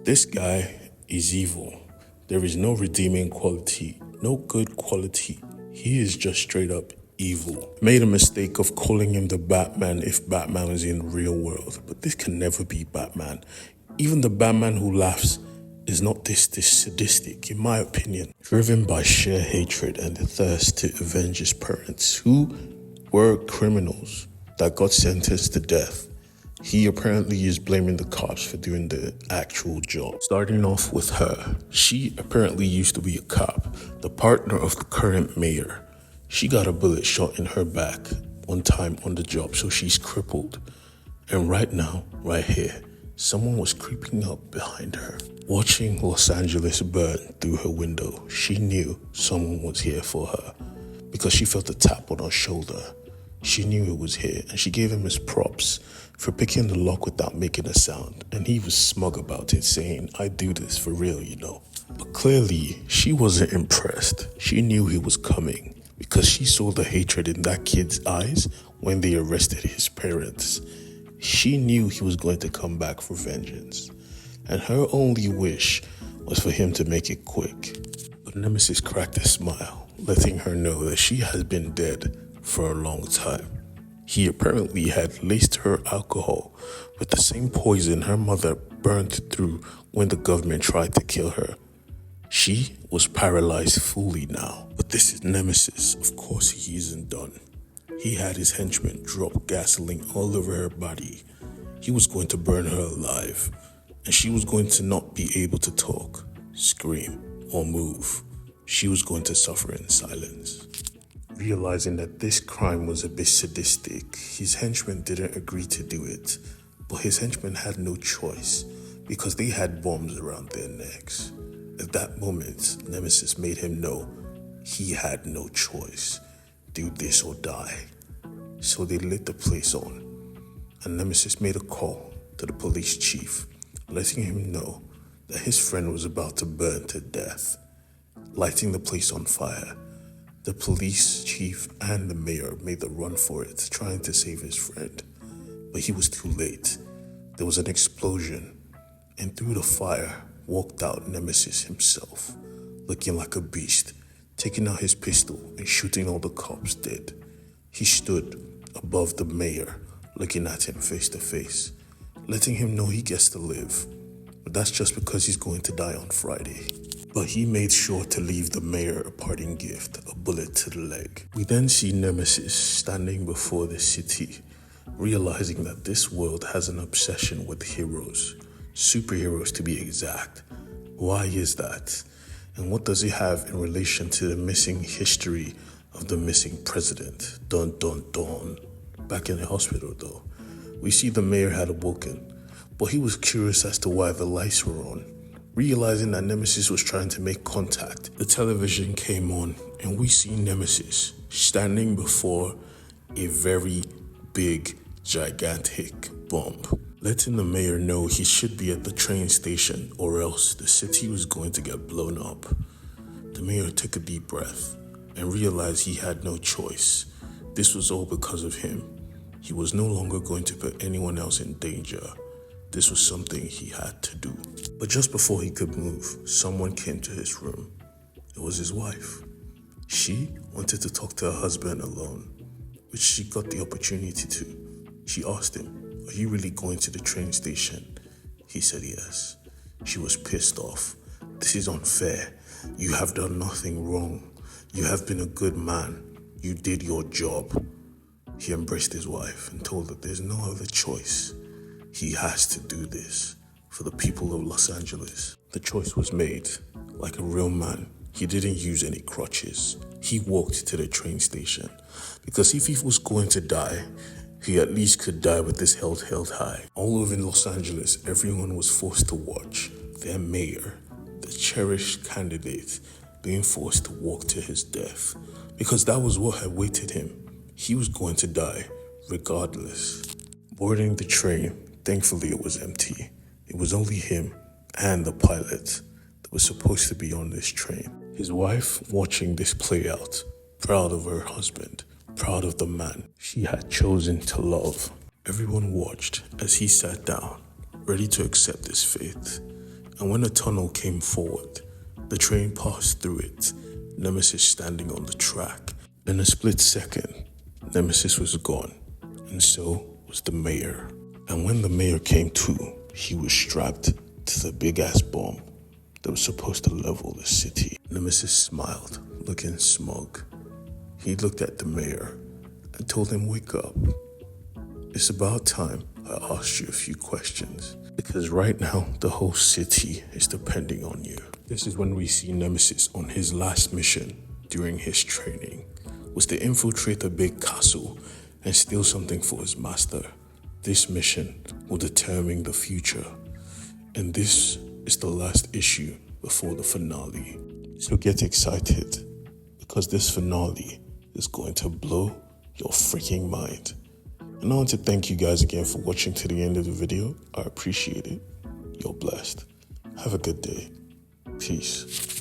This guy is evil. There is no redeeming quality, no good quality. He is just straight up evil. Made a mistake of calling him the Batman if Batman was in the real world, but this can never be Batman. Even the Batman who laughs is not this sadistic, in my opinion. Driven by sheer hatred and the thirst to avenge his parents, who were criminals that got sentenced to death. He apparently is blaming the cops for doing the actual job. Starting off with her, she apparently used to be a cop, the partner of the current mayor. She got a bullet shot in her back one time on the job, so she's crippled. And right now, right here, someone was creeping up behind her. Watching Los Angeles burn through her window, she knew someone was here for her because she felt a tap on her shoulder. She knew it was here, and she gave him his props for picking the lock without making a sound. And he was smug about it, saying, I do this for real, you know. But clearly, she wasn't impressed. She knew he was coming because she saw the hatred in that kid's eyes when they arrested his parents. She knew he was going to come back for vengeance. And her only wish was for him to make it quick. But Nemesis cracked a smile, letting her know that she has been dead for a long time. He apparently had laced her alcohol with the same poison her mother burned through when the government tried to kill her. She was paralyzed fully now. But this is Nemesis. Of course he isn't done. He had his henchmen drop gasoline all over her body. He was going to burn her alive, and she was going to not be able to talk, scream, or move. She was going to suffer in silence. Realizing that this crime was a bit sadistic, his henchmen didn't agree to do it. But his henchmen had no choice because they had bombs around their necks. At that moment, Nemesis made him know he had no choice. Do this or die. So they lit the place on, and Nemesis made a call to the police chief, letting him know that his friend was about to burn to death, lighting the place on fire. The police chief and the mayor made the run for it, trying to save his friend. But he was too late. There was an explosion, and through the fire walked out Nemesis himself, looking like a beast, taking out his pistol and shooting all the cops dead. He stood above the mayor, looking at him face to face, letting him know he gets to live. But that's just because he's going to die on Friday. But he made sure to leave the mayor a parting gift, a bullet to the leg. We then see Nemesis standing before the city, realizing that this world has an obsession with heroes, superheroes to be exact. Why is that? And what does it have in relation to the missing history of the missing president? Dun dun dun. Back in the hospital though, we see the mayor had awoken, but he was curious as to why the lights were on. Realizing that Nemesis was trying to make contact, the television came on and we see Nemesis standing before a very big, gigantic bomb, letting the mayor know he should be at the train station or else the city was going to get blown up. The mayor took a deep breath and realized he had no choice. This was all because of him. He was no longer going to put anyone else in danger. This was something he had to do. But just before he could move, someone came to his room. It was his wife. She wanted to talk to her husband alone, which she got the opportunity to. She asked him, "Are you really going to the train station?" He said yes. She was pissed off. "This is unfair. You have done nothing wrong. You have been a good man. You did your job." He embraced his wife and told her there's no other choice. He has to do this for the people of Los Angeles. The choice was made. Like a real man, he didn't use any crutches. He walked to the train station because if he was going to die, he at least could die with his head held high. All over Los Angeles, everyone was forced to watch their mayor, the cherished candidate, being forced to walk to his death because that was what had waited him. He was going to die regardless. Boarding the train, thankfully it was empty. It was only him and the pilot that was supposed to be on this train. His wife watching this play out, proud of her husband, proud of the man she had chosen to love. Everyone watched as he sat down, ready to accept his fate. And when the tunnel came forward, the train passed through it, Nemesis standing on the track. In a split second, Nemesis was gone, and so was the mayor. And when the mayor came to, he was strapped to the big-ass bomb that was supposed to level the city. Nemesis smiled, looking smug. He looked at the mayor and told him, "Wake up. It's about time I asked you a few questions, because right now the whole city is depending on you." This is when we see Nemesis on his last mission during his training, was to infiltrate a big castle and steal something for his master. This mission will determine the future, and this is the last issue before the finale. So get excited, because this finale is going to blow your freaking mind. And I want to thank you guys again for watching to the end of the video. I appreciate it. You're blessed. Have a good day. Peace.